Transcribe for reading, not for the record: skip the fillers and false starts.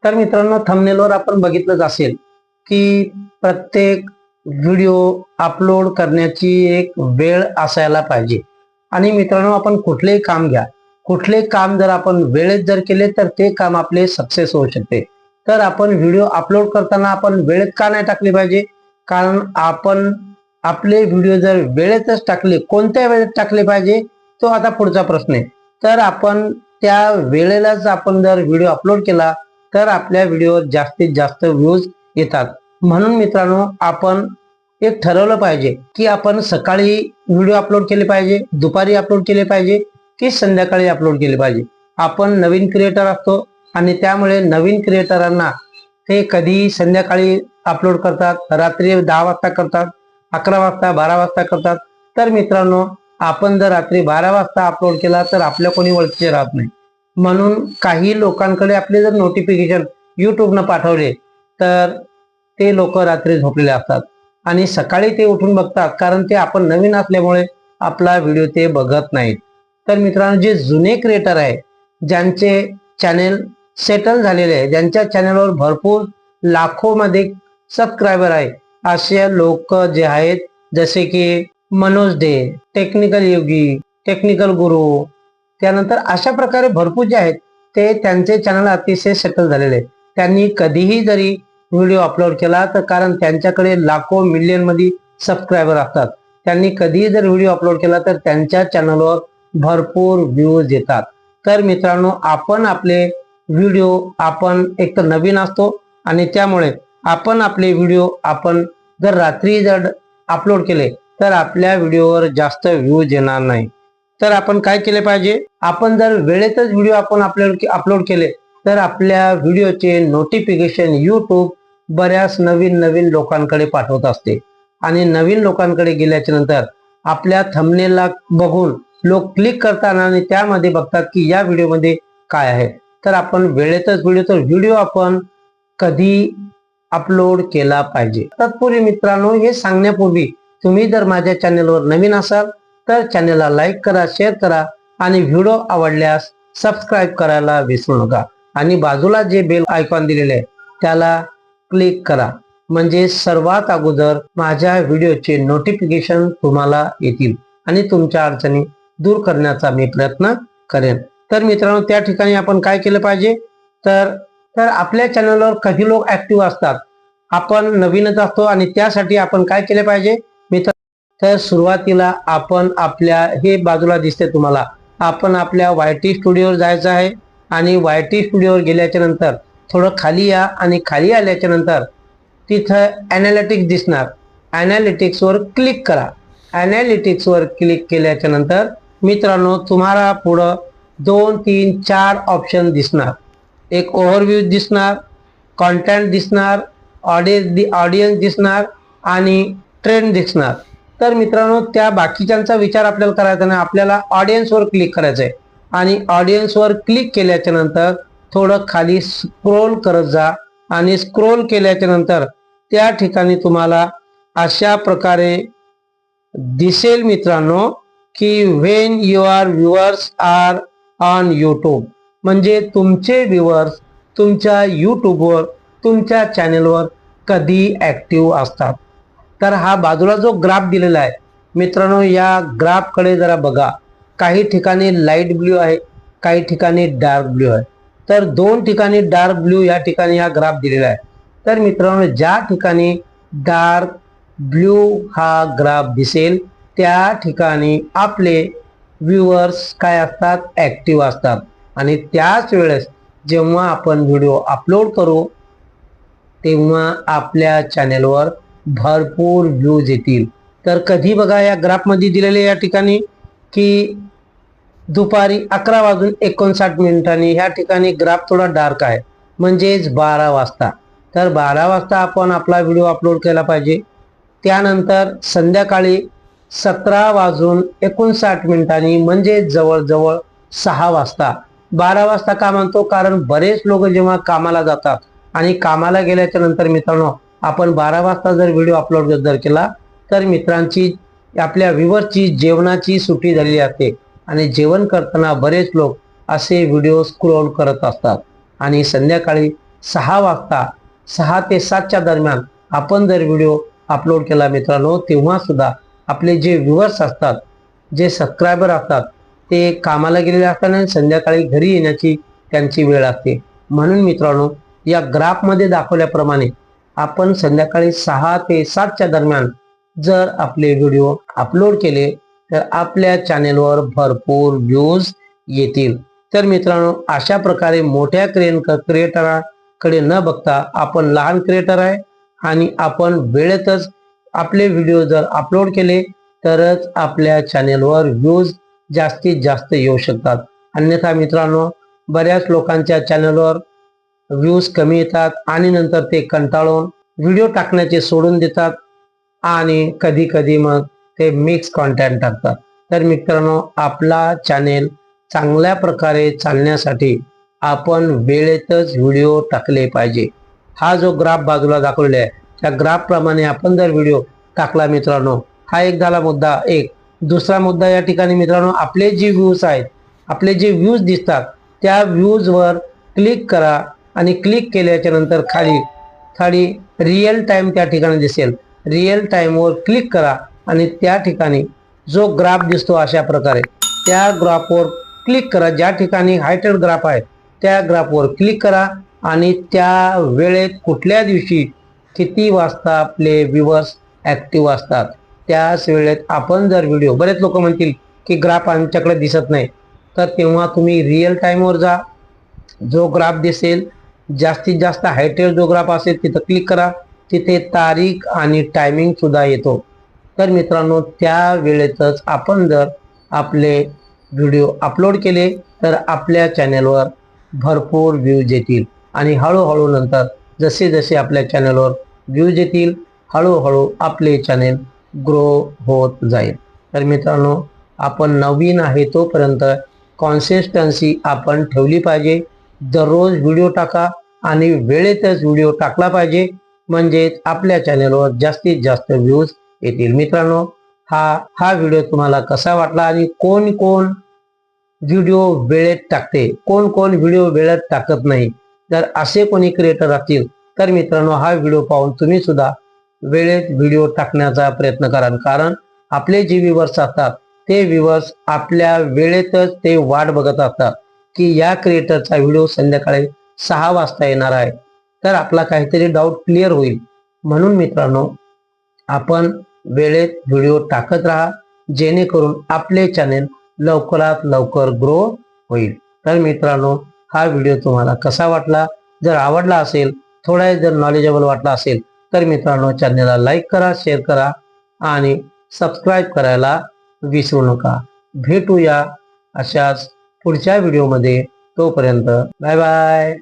तर मित्रांनो, थंबनेलवर आपण बघितलंच असेल की प्रत्येक व्हिडिओ अपलोड करण्याची एक वेळ असायला पाहिजे. आणि मित्रांनो, आपण कुठलेही काम घ्या, कुठले काम जर आपण वेळेत जर केले तर ते काम आपले सक्सेस होऊ शकते. तर आपण व्हिडिओ अपलोड करताना आपण वेळेत का नाही टाकले पाहिजे? कारण आपण आपले व्हिडिओ जर वेळेतच टाकले, कोणत्या वेळेत टाकले पाहिजे तो आता पुढचा प्रश्न आहे. तर आपण त्या वेळेलाच आपण जर व्हिडिओ अपलोड केला तर आपल्या व्हिडिओवर जास्तीत जास्त व्ह्यूज येतात. म्हणून मित्रांनो, आपण एक ठरवलं पाहिजे की आपण सकाळी व्हिडिओ अपलोड केले पाहिजे, दुपारी अपलोड केले पाहिजे की संध्याकाळी अपलोड केले पाहिजे. आपण नवीन क्रिएटर असतो आणि त्यामुळे नवीन क्रिएटरांना ते कधी संध्याकाळी अपलोड करतात, रात्री 10 वाजता करतात, 11 वाजता, 12 वाजता करतात. तर मित्रांनो, आपण जर रात्री 12 वाजता अपलोड केला तर आपल्या कोणी ओळखीचे राहत नाही. म्हणून काही लोकांकडे आपले जर नोटिफिकेशन युट्यूबनं पाठवले तर ते लोक रात्री झोपलेले असतात आणि सकाळी ते उठून बघतात, कारण ते आपण नवीन असल्यामुळे आपला व्हिडिओ ते बघत नाहीत. तर मित्रांनो, जे जुने क्रिएटर आहे, ज्यांचे चॅनेल सेटल झालेले आहे, ज्यांच्या चॅनेलवर भरपूर लाखोमध्ये सबस्क्रायबर आहे, असे लोक जे आहेत, जसे की मनोज डे, टेक्निकल योगी, टेक्निकल गुरु, त्यानंतर अशा प्रकारे भरपूर जे आहेत ते त्यांचे चॅनल अतिशय सेटल झालेले आहे. त्यांनी कधीही जरी व्हिडिओ अपलोड केला तर कारण त्यांच्याकडे लाखो मिलियन मध्ये सबस्क्रायबर असतात, त्यांनी कधीही जर व्हिडिओ अपलोड केला तर त्यांच्या चॅनलवर भरपूर व्ह्यूज येतात. तर मित्रांनो, आपण आपले व्हिडिओ आपण एक तर नवीन असतो आणि त्यामुळे आपण आपले व्हिडिओ आपण जर रात्री जर अपलोड केले तर आपल्या व्हिडिओवर जास्त व्ह्यूज येणार नाही. तर आपण काय केले पाहिजे? आपण जर वेळेतच व्हिडिओ आपण अपलोड केले तर आपल्या व्हिडिओचे नोटिफिकेशन युट्यूब बऱ्याच नवीन नवीन लोकांकडे पाठवत असते आणि नवीन लोकांकडे गेल्याच्या नंतर आपल्या थंबनेलला बघून लोक क्लिक करतात आणि त्यामध्ये बघतात की या व्हिडिओमध्ये काय आहे. तर आपण वेळेतच व्हिडिओ आपण कधी अपलोड केला पाहिजे. तत्पूर्वी मित्रांनो, हे सांगण्यापूर्वी तुम्ही जर माझ्या चॅनलवर नवीन असाल तर चॅनलला लाईक करा, शेअर करा आणि व्हिडिओ आवडल्यास सबस्क्राईब करायला विसरू नका. आणि बाजूला जे बेल आयकॉन दिलेले आहे त्याला क्लिक करा, म्हणजे सर्वात अगोदर माझ्या व्हिडिओचे नोटिफिकेशन तुम्हाला येतील आणि तुमच्या अडचणी दूर करण्याचा मी प्रयत्न करेन. तर मित्रांनो, त्या ठिकाणी आपण काय केलं पाहिजे? तर तर आपल्या चॅनलवर कधी लोक ऍक्टिव्ह असतात, आपण नवीनच असतो आणि त्यासाठी आपण काय केले पाहिजे मित्र? तर सुरुवातीला आपण आपल्या, हे बाजूला दिसते तुम्हाला, आपण आपल्या YT स्टुडिओवर जायचं आहे आणि YT स्टुडिओवर गेल्याच्या नंतर थोडं खाली या आणि खाली आल्याच्या नंतर तिथं अॅनालिटिक्स दिसणार, अॅनालिटिक्सवर क्लिक करा. अॅनालिटिक्सवर क्लिक केल्याच्या नंतर मित्रांनो, तुम्हाला पुढं 2, 3, 4 ऑप्शन दिसणार. एक ओव्हरव्ह्यू दिसणार, कॉन्टेंट दिसणार, ऑडियन्स दिसणार आणि ट्रेंड दिसणार. तर मित्रांनो, त्या बाकीच्यांचा विचार आपल्याला करायचा नाही, आपल्याला ऑडियन्सवर क्लिक करायचं आहे आणि ऑडियन्सवर क्लिक केल्याच्या नंतर थोडं खाली स्क्रोल करत जा आणि स्क्रोल केल्याच्या नंतर त्या ठिकाणी तुम्हाला अशा प्रकारे दिसेल मित्रांनो की when your viewers are on YouTube, म्हणजे तुमचे व्ह्युअर्स तुमच्या यूट्यूबवर, तुमच्या चॅनेलवर कधी ऍक्टिव्ह असतात. तर हा बाजूला जो ग्राफ दिलेला आहे मित्रांनो, या ग्राफकडे जरा बघा. काही ठिकाणी लाईट ब्ल्यू आहे, काही ठिकाणी डार्क ब्ल्यू आहे. तर 2 ठिकाणी डार्क ब्ल्यू या ठिकाणी हा ग्राफ दिलेला आहे. तर मित्रांनो, ज्या ठिकाणी डार्क ब्ल्यू हा ग्राफ दिसेल त्या ठिकाणी आपले व्ह्युअर्स काय असतात? ऍक्टिव्ह असतात. आणि त्याच वेळेस जेव्हा आपण व्हिडिओ अपलोड करू तेव्हा आपल्या चॅनेलवर भरपूर व्ह्यूज येतील. तर कधी बघा, या ग्राफमध्ये दिलेले या ठिकाणी की दुपारी 11:59 ह्या ठिकाणी ग्राफ थोडा डार्क आहे, म्हणजेच 12 वाजता. तर 12 वाजता आपण आपला व्हिडिओ अपलोड केला पाहिजे. त्यानंतर संध्याकाळी 17:59 म्हणजे जवळजवळ 6 वाजता. 12 वाजता का म्हणतो? कारण बरेच लोक जेव्हा कामाला जातात आणि कामाला गेल्याच्या नंतर मित्रांनो, आपण 12 वाजता जर व्हिडिओ अपलोड जर केला तर मित्रांची, आपल्या व्ह्युअरची जेवणाची सुट्टी झालेली असते आणि जेवण करताना बरेच लोक असे व्हिडिओ स्क्रोल करत असतात आणि संध्याकाळी 6 वाजता 6 ते 7च्या दरम्यान आपण जर व्हिडिओ अपलोड केला मित्रांनो, तेव्हा सुद्धा आपले जे व्ह्युअर्स असतात, जे सबस्क्रायबर असतात, ते कामाला गेलेले असतात आणि संध्याकाळी घरी येण्याची त्यांची वेळ असते. म्हणून मित्रांनो, या ग्राफमध्ये दाखवल्याप्रमाणे आपण संध्याकाळी 6 ते 7च्या दरम्यान जर आपले व्हिडिओ अपलोड केले तर आपल्या चॅनेलवर भरपूर व्ह्यूज येतील. तर मित्रांनो, अशा प्रकारे मोठ्या क्रिएटराकडे न बघता आपण लहान क्रिएटर आहे आणि आपण वेळेतच आपले व्हिडिओ जर अपलोड केले तरच आपल्या चॅनेलवर व्ह्यूज जास्तीत जास्त येऊ शकतात. अन्यथा मित्रांनो, बऱ्याच लोकांच्या चॅनेलवर व्ह्यूज कमी येतात आणि नंतर ते कंटाळून व्हिडिओ टाकण्याचे सोडून देतात आणि कधी कधी मग ते मिक्स कॉन्टेंट टाकतात. तर मित्रांनो, आपला चॅनेल चांगल्या प्रकारे चालण्यासाठी आपण वेळेतच व्हिडिओ टाकले पाहिजे. हा जो ग्राफ बाजूला दाखवलेला आहे त्या ग्राफ प्रमाणे आपण जर व्हिडिओ टाकला मित्रांनो, हा एक झाला मुद्दा. एक दुसरा मुद्दा या ठिकाणी मित्रांनो, आपले जे व्ह्यूज आहेत, आपले जे व्ह्यूज दिसतात त्या व्ह्यूज वर क्लिक करा आणि क्लिक केल्याच्या नंतर खाली खाली रिअल टाइम त्या ठिकाणी दिसेल. रिअल टाइम वर क्लिक करा आणि त्या ठिकाणी जो ग्राफ दिसतो अशा प्रकारे त्या ग्राफवर क्लिक करा. ज्या ठिकाणी हायटेड ग्राफ आहे त्या ग्राफवर क्लिक करा आणि त्या वेळेत कुठल्या दिवशी किती वाजता आपले व्ह्यूअर्स ऍक्टिव्ह असतात त्याच वेळेत आपण जर व्हिडिओ, बरेच लोक म्हणतील की ग्राफ आमच्याकडे दिसत नाही, तर तेव्हा तुम्ही रिअल टाइमवर जा. जो ग्राफ दिसेल, जास्तीत जास्त हायटेड जो ग्राफ असेल तिथं क्लिक करा. तिथे तारीख आणि टायमिंग सुद्धा येतो. तर मित्रांनो, त्या वेळेतच आपण जर आपले व्हिडिओ अपलोड केले तर आपल्या चॅनेलवर भरपूर व्ह्यूज येतील आणि हळूहळू नंतर जसे जसे आपल्या चॅनेलवर व्ह्यूज येतील हळूहळू आपले चॅनेल ग्रो होत जाईल. तर मित्रांनो, आपण नवीन आहे तोपर्यंत कॉन्सिस्टन्सी आपण ठेवली पाहिजे. दररोज व्हिडिओ टाका आणि वेळेतच व्हिडिओ टाकला पाहिजे, म्हणजे आपल्या चॅनेलवर जास्तीत जास्त व्ह्यूज येतील. मित्रांनो, हा व्हिडिओ तुम्हाला कसा वाटला आणि कोण कोण व्हिडिओ वेळेत टाकते, कोण कोण व्हिडिओ वेळेत टाकत नाही, जर असे कोणी क्रिएटर असतील तर मित्रांनो, हा व्हिडिओ पाहून तुम्ही सुद्धा वेळेत व्हिडिओ टाकण्याचा प्रयत्न करा. कारण आपले जे व्ह्यूअर्स असतात ते व्ह्यूअर्स आपल्या वेळेतच ते वाट बघत असतात की या क्रिएटरचा व्हिडिओ संध्याकाळी 6 वाजता येणार आहे, तर आपला काहीतरी डाऊट क्लिअर होईल. म्हणून मित्रांनो, आपण वेळेत व्हिडिओ टाकत राहा, जेणेकरून आपले चॅनेल लवकरात लवकर ग्रो होईल. तर मित्रांनो, हा व्हिडिओ तुम्हाला कसा वाटला? जर आवडला असेल, थोडा जर नॉलेजेबल वाटला असेल तर मित्रांनो, चॅनेलला लाईक करा, शेअर करा आणि सबस्क्राईब करायला विसरू नका. भेटूया अशाच पुढच्या व्हिडिओमध्ये. तोपर्यंत बाय बाय.